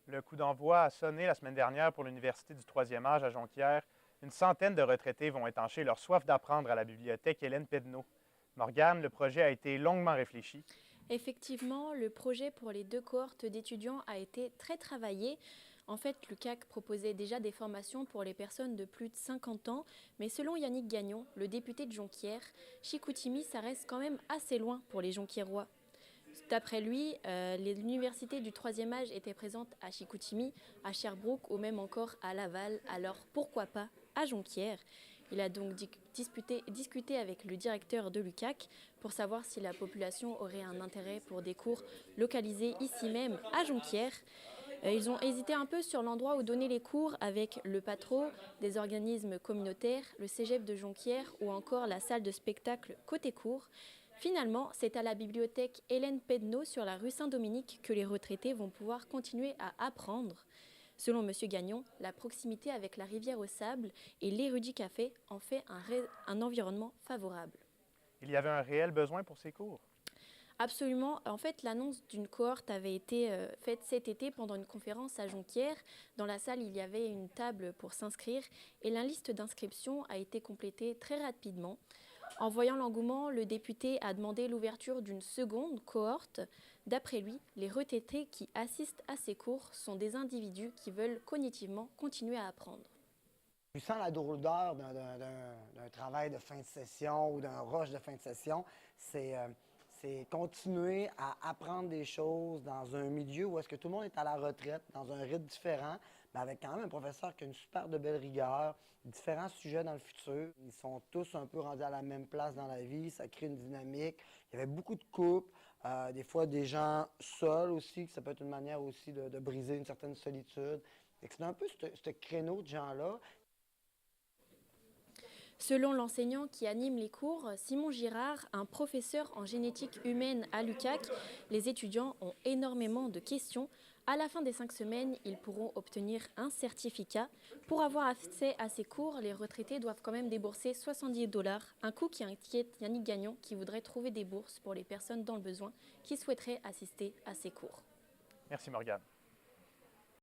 Le coup d'envoi a sonné la semaine dernière pour l'Université du troisième âge à Jonquière. Une centaine de retraités vont étancher leur soif d'apprendre à la bibliothèque Hélène Pedneau. Morgane, le projet a été longuement réfléchi. Effectivement, le projet pour les deux cohortes d'étudiants a été très travaillé. En fait, l'UQAC proposait déjà des formations pour les personnes de plus de 50 ans, mais selon Yannick Gagnon, le député de Jonquière, Chicoutimi, ça reste quand même assez loin pour les Jonquiérois. D'après lui, l'université du troisième âge était présente à Chicoutimi, à Sherbrooke ou même encore à Laval, alors pourquoi pas à Jonquière. Il a donc discuté avec le directeur de l'UQAC pour savoir si la population aurait un intérêt pour des cours localisés ici même à Jonquière. Ils ont hésité un peu sur l'endroit où donner les cours avec le Patro, des organismes communautaires, le cégep de Jonquière ou encore la salle de spectacle côté cours. Finalement, c'est à la bibliothèque Hélène Pedneau sur la rue Saint-Dominique que les retraités vont pouvoir continuer à apprendre. Selon M. Gagnon, la proximité avec la rivière au sable et l'érudit café en fait un environnement favorable. Il y avait un réel besoin pour ces cours. Absolument. En fait, l'annonce d'une cohorte avait été faite cet été pendant une conférence à Jonquière. Dans la salle, il y avait une table pour s'inscrire et la liste d'inscription a été complétée très rapidement. En voyant l'engouement, le député a demandé l'ouverture d'une seconde cohorte. D'après lui, les retraités qui assistent à ces cours sont des individus qui veulent cognitivement continuer à apprendre. Je sens la lourdeur d'un travail de fin de session ou d'un rush de fin de session. C'est continuer à apprendre des choses dans un milieu où est-ce que tout le monde est à la retraite, dans un rythme différent, mais avec quand même un professeur qui a une super de belle rigueur, différents sujets dans le futur. Ils sont tous un peu rendus à la même place dans la vie, ça crée une dynamique. Il y avait beaucoup de couples, des fois des gens seuls aussi, que ça peut être une manière aussi de briser une certaine solitude. C'est un peu ce créneau de gens-là. Selon l'enseignant qui anime les cours, Simon Girard, un professeur en génétique humaine à l'UQAC, les étudiants ont énormément de questions. À la fin des 5 semaines, ils pourront obtenir un certificat. Pour avoir accès à ces cours, les retraités doivent quand même débourser 70 $, un coût qui inquiète Yannick Gagnon qui voudrait trouver des bourses pour les personnes dans le besoin qui souhaiteraient assister à ces cours. Merci Morgane.